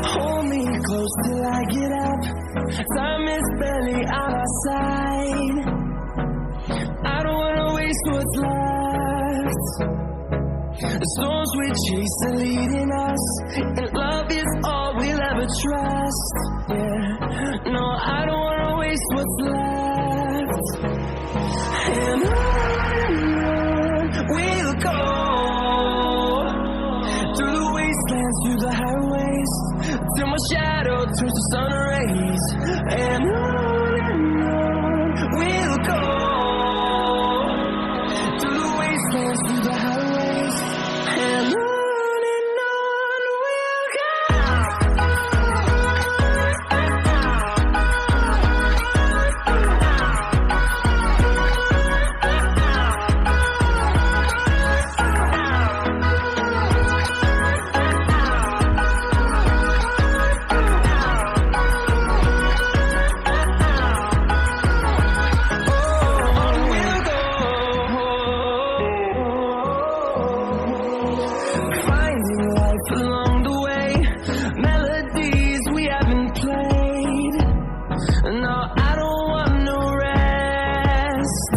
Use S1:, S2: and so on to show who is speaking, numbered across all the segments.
S1: Hold me close till I get up. Time is barely on our side. I don't wanna waste what's left. The storms we chase are leading us, and love is all we'll ever trust. Yeah, no, I don't wanna waste what's left. And on we'll go, through the wastelands, through the highways, till my shadow turns to sun rays. And on we'll go, through the wastelands, through the highways, and on we'll go. Along the way, melodies we haven't played. No, I don't want no rest.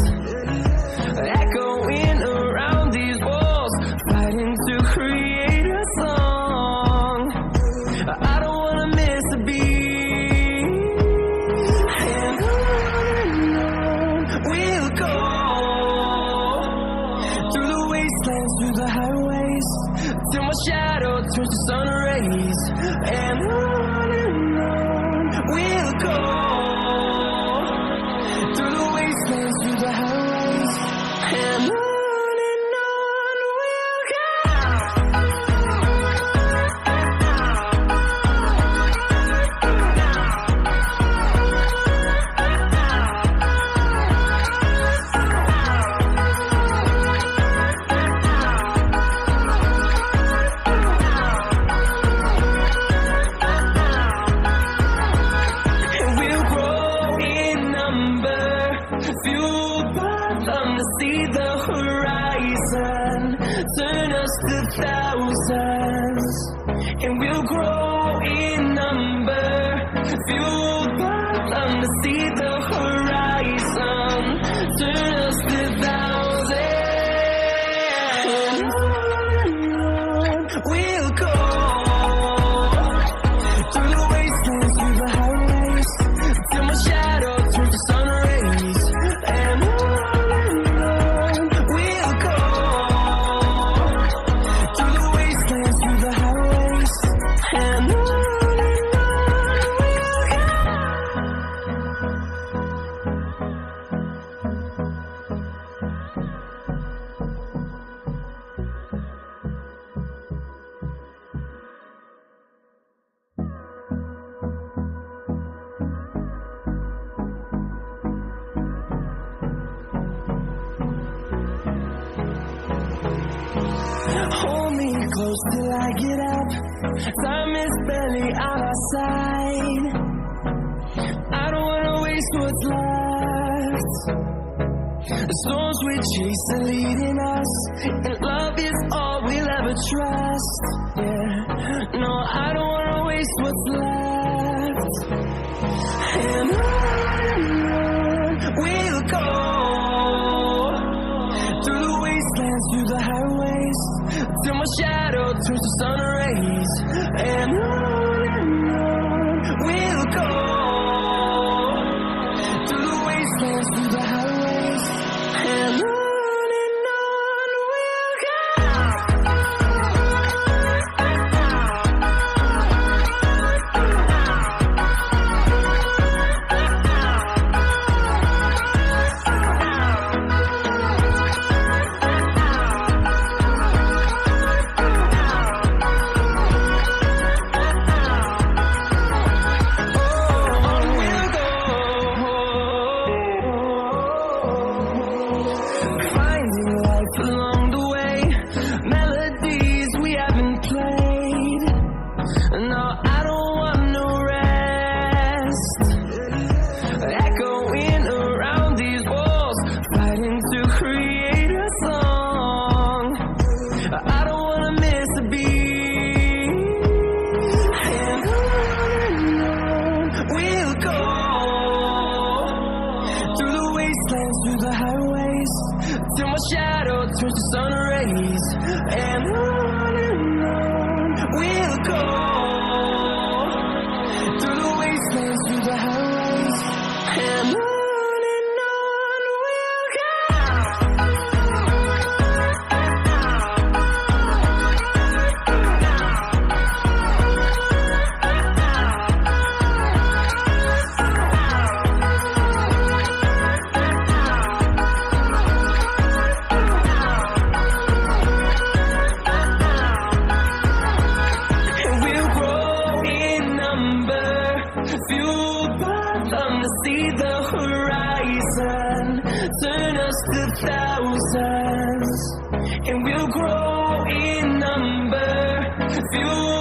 S1: Echoing around these walls, fighting to create a song. I don't wanna miss a beat. And on we'll go, through the wastelands, through the highways, till my shadow turns to sun rays. And on we'll go, through the wastelands, through the highways, and on we'll go. Fueled by them to see the horizon, turn us to thousands, and we'll grow in number. Fueled by them to see the horizon, turn us to thousands, and on we'll go, through the wastelands, through the highways, till my shadow turns to sun rays. And on we'll go, through the wastelands, through the highways, and on we'll go. Hold me close till I get up. Time is barely on our side. I don't wanna waste what's left. The storms we chase are leading us, and love is all we'll ever trust. Yeah, no, I don't wanna waste what's left. And on we'll go, through the wastelands, through the highways, till my shadow turns to sun rays. And on we'll go, through the wastelands, through the highways, and on we'll go. and on we'll go, through the wastelands, through the highways, and on we'll go. Fueled by them to see the horizon, turn us to thousands, and we'll grow in number. Fueled